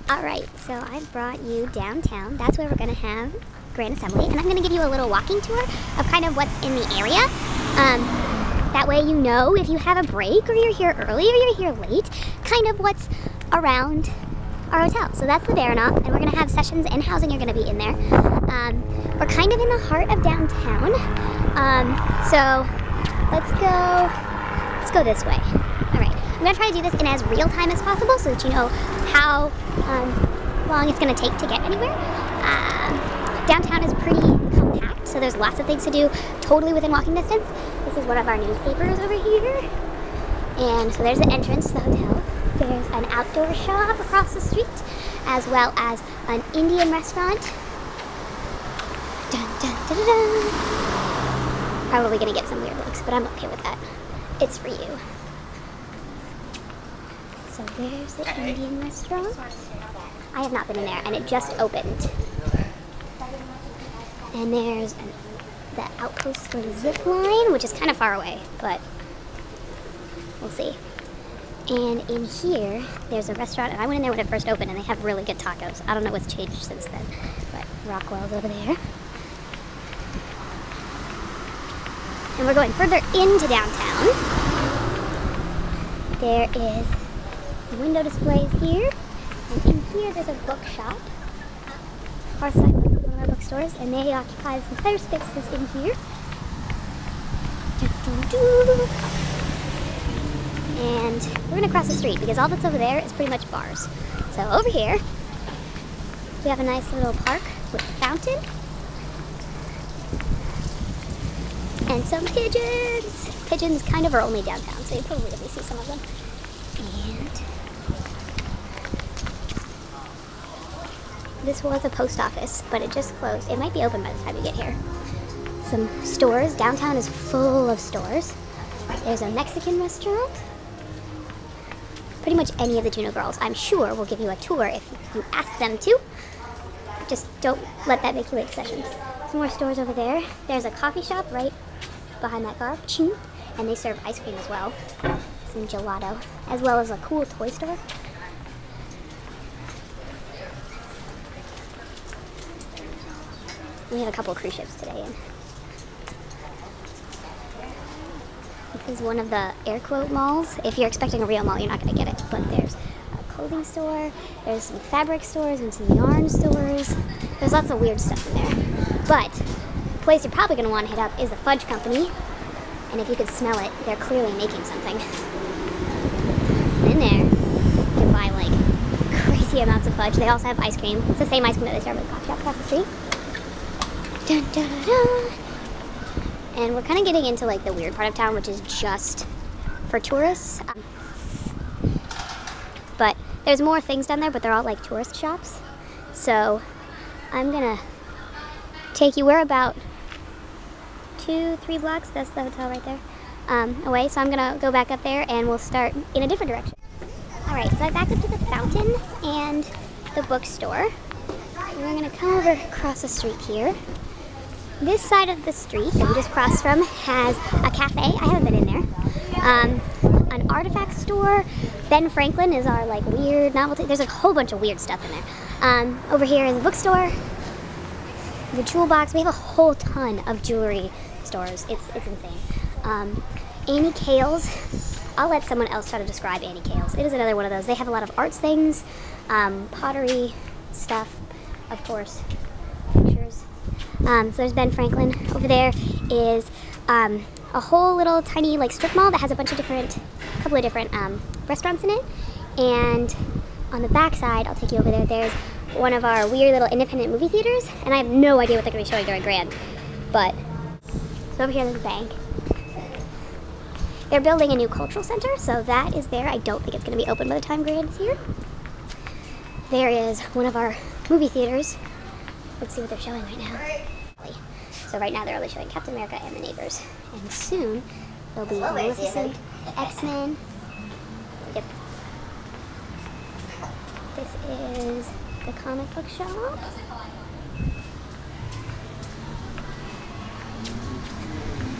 Alright, so I brought you downtown. That's where we're going to have Grand Assembly. And I'm going to give you a little walking tour of kind of what's in the area. That way you know if you have a break or you're here early or you're here late, kind of what's around our hotel. So that's the Baranof, and we're going to have sessions and housing are going to be in there. We're kind of in the heart of downtown. So let's go this way. Alright, I'm going to try to do this in as real time as possible so that you know how long it's going to take to get anywhere. Downtown is pretty compact, so there's lots of things to do totally within walking distance. This is one of our newspapers over here. And so there's the entrance to the hotel. There's an outdoor shop across the street, as well as an Indian restaurant. Dun, dun, dun, dun, dun. Probably going to get some weird looks, but I'm okay with that. It's for you. So there's the Indian restaurant. I have not been in there, and it just opened. And there's the outpost for the zip line, which is kind of far away, but we'll see. And in here, there's a restaurant, and I went in there when it first opened, and they have really good tacos. I don't know what's changed since then, but Rockwell's over there. And we're going further into downtown. There is window displays here, and in here there's a bookshop. Far side of one of our bookstores, and they occupy this entire space that's in here. And we're gonna cross the street because all that's over there is pretty much bars. So over here, we have a nice little park with a fountain. And some pigeons. Pigeons kind of are only downtown, so you probably only see some of them. And this was a post office, but it just closed. It might be open by the time you get here. Some stores. Downtown is full of stores. There's a Mexican restaurant. Pretty much any of the Juneau girls, I'm sure, will give you a tour if you ask them to. Just don't let that make you wait sessions. Some more stores over there. There's a coffee shop right behind that car. And they serve ice cream as well. Some gelato. As well as a cool toy store. We have a couple of cruise ships today. And this is one of the air quote malls. If you're expecting a real mall, you're not going to get it. But there's a clothing store, there's some fabric stores and some yarn stores. There's lots of weird stuff in there. But the place you're probably going to want to hit up is the Fudge Company. And if you could smell it, they're clearly making something. And in there, you can buy like crazy amounts of fudge. They also have ice cream. It's the same ice cream that they serve at the coffee shop across the street. Dun, dun, dun, dun. And we're kind of getting into like the weird part of town, which is just for tourists. But there's more things down there, but they're all like tourist shops. So I'm gonna take you, we're about 2-3 blocks, that's the hotel right there, away. So I'm gonna go back up there and we'll start in a different direction. All right, so I backed up to the fountain and the bookstore. And we're gonna come over across the street here. This side of the street that we just crossed from has a cafe. I haven't been in there. An artifact store. Ben Franklin is our like weird novelty. There's a whole bunch of weird stuff in there. Over here is a bookstore. The jewel box. We have a whole ton of jewelry stores. It's insane. Annie Kale's. I'll let someone else try to describe Annie Kale's. It is another one of those. They have a lot of arts things, pottery stuff, of course, pictures. So there's Ben Franklin. Over there is a whole little tiny like strip mall that has a bunch of couple of different restaurants in it. And on the back side, I'll take you over there, there's one of our weird little independent movie theaters. And I have no idea what they're going to be showing during Grand. But, so over here there's a bank. They're building a new cultural center, so that is there. I don't think it's going to be open by the time Grand is here. There is one of our movie theaters. Let's see what they're showing right now. So right now they're only showing Captain America and The Neighbors. And soon there'll be Maleficent, X-Men. Yep. This is the comic book shop.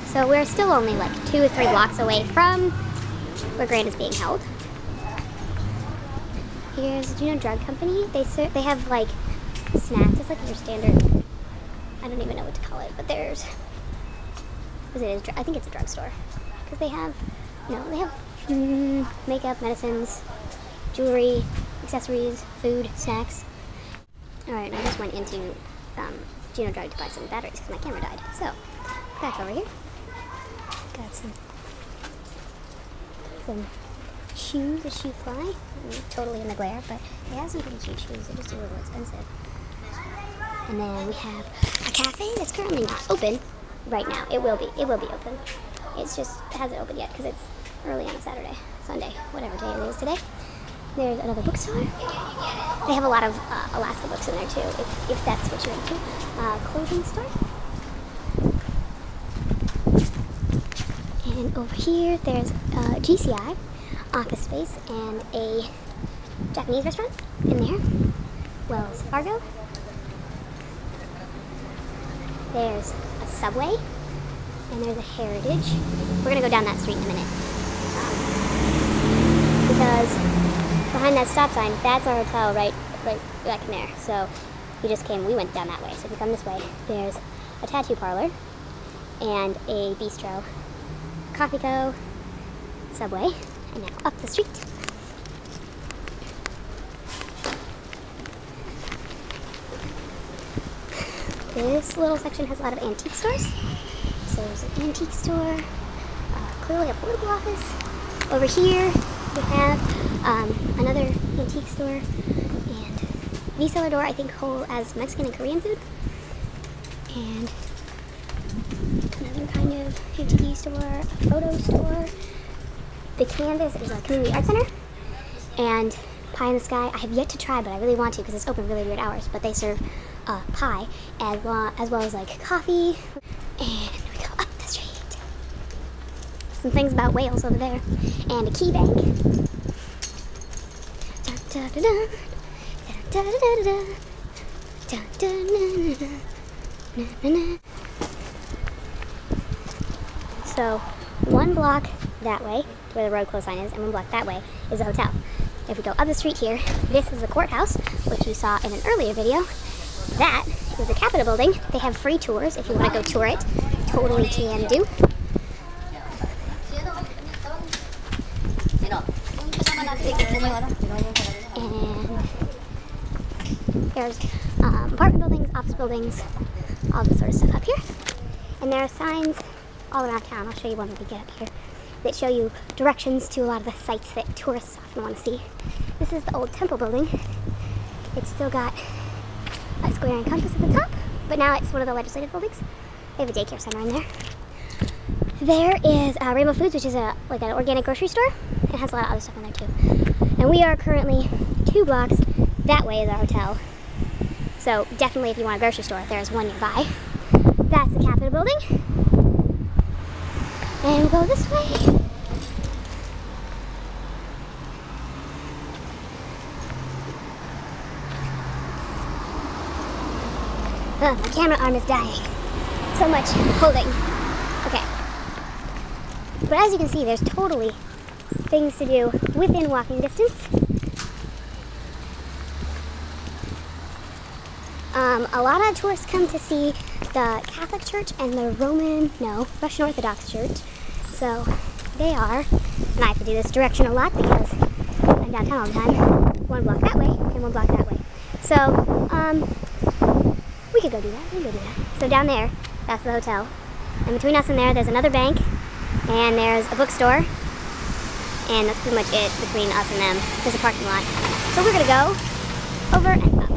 So we're still only like 2 or 3 blocks away from where Grand is being held. Here's Juneau Drug Company. They have like snacks. It's like your standard. I don't even know what to call it, but there's. I think it's a drugstore because they have, they have makeup, medicines, jewelry, accessories, food, snacks. All right, I just went into Juneau Drug to buy some batteries because my camera died. So back over here, got some shoes, a shoe fly. Totally in the glare, but they have some pretty cheap shoes. They're just a little expensive. And then we have a cafe that's currently not open right now. It will be open. It hasn't opened yet because it's early on a Saturday, Sunday, whatever day it is today. There's another bookstore. They have a lot of Alaska books in there too, if that's what you're into. Clothing store. And over here, there's GCI, office space, and a Japanese restaurant in there. Wells Fargo. There's a Subway, and there's a Heritage. We're gonna go down that street in a minute. Because behind that stop sign, that's our hotel right back in there. So we went down that way. So if you come this way, there's a tattoo parlor and a bistro, Coffee Co, Subway, and now up the street. This little section has a lot of antique stores. So there's an antique store, clearly a political office. Over here we have another antique store and the cellar door, I think, has Mexican and Korean food. And another kind of antique store, a photo store. The Canvas is a community art center. And Pie in the Sky, I have yet to try, but I really want to because it's open really weird hours. But they serve pie as well as like coffee. And we go up the street. Some things about whales over there. And a key bank. Dun, dun, dun, dun. Dun, dun, dun, dun. Dun, dun, dun, dun. Na, na, na. So one block that way, where the road close sign is, and one block that way is a hotel. If we go up the street here, this is the courthouse, which you saw in an earlier video. That is the Capitol building. They have free tours if you want to go tour it. Totally can do. And there's apartment buildings, office buildings, all this sort of stuff up here. And there are signs all around town. I'll show you one when we get up here that show you directions to a lot of the sites that tourists often want to see. This is the old temple building. It's still got a square and compass at the top, but now it's one of the legislative buildings. They have a daycare center in there. There is Rainbow Foods, which is like an organic grocery store. It has a lot of other stuff in there too. And we are currently 2 blocks that way is our hotel. So definitely if you want a grocery store, there's one nearby. That's the Capitol building. And we'll go this way. Oh, my camera arm is dying. So much holding. Okay. But as you can see, there's totally things to do within walking distance. A lot of tourists come to see the Catholic Church and the Russian Orthodox Church. So they are, and I have to do this direction a lot because I'm downtown all the time. 1 block that way and 1 block that way. So, we could go do that. So down there, that's the hotel. And between us and there's another bank, and there's a bookstore. And that's pretty much it between us and them. There's a parking lot. So we're gonna go over and up.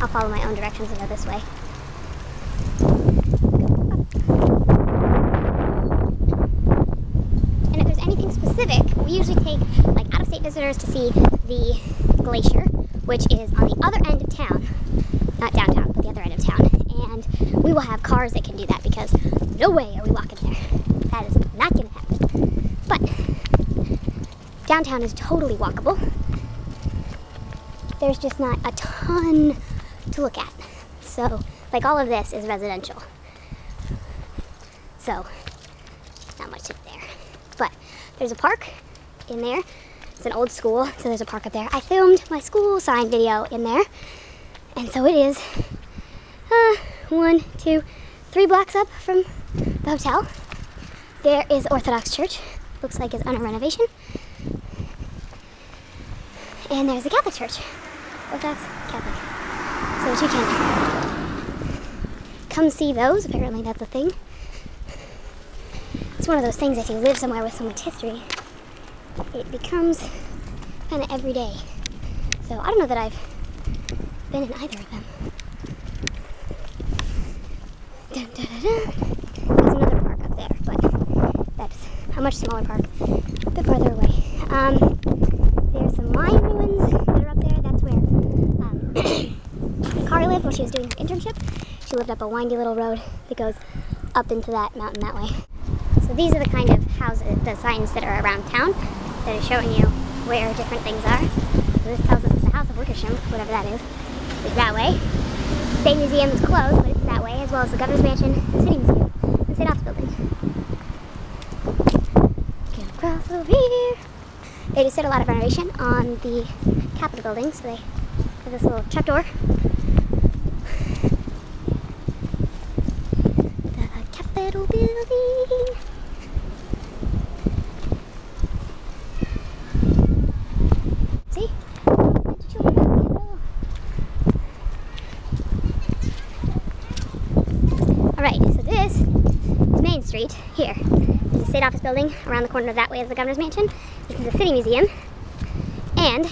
I'll follow my own directions and go this way. And if there's anything specific, we usually take like out-of-state visitors to see the glacier, which is on the other end of town. Not downtown, but the other end of town. And we will have cars that can do that because no way are we walking there. That is not gonna happen. But downtown is totally walkable. There's just not a ton to look at. So, like all of this is residential. So, not much there. But there's a park in there It's an old school, so there's a park up there. I filmed my school sign video in there. And so it is 1, 2, 3 blocks up from the hotel. There is Orthodox Church. Looks like it's under renovation. And there's the Catholic Church. Orthodox Catholic. So that you can come see those. Apparently that's a thing. It's one of those things, if you live somewhere with so much history, it becomes kind of everyday. So I don't know that I've been in either of them. Dun, dun, dun, dun. There's another park up there, but that's a much smaller park, a bit farther away. There's some mine ruins that are up there. That's where Kari lived while she was doing her internship. She lived up a windy little road that goes up into that mountain that way. So these are the kind of houses, the signs that are around town that are showing you where different things are. So this tells us the House of Wickersham, whatever that is that way. The State Museum is closed, but it's that way, as well as the Governor's Mansion, the City Museum, and State Office Building. Get across over here. They just did a lot of renovation on the Capitol building, so they have this little trapdoor. The Capitol building. See? Alright, so this is Main Street here. The State Office Building. Around the corner that way is the Governor's Mansion. This is the City Museum. And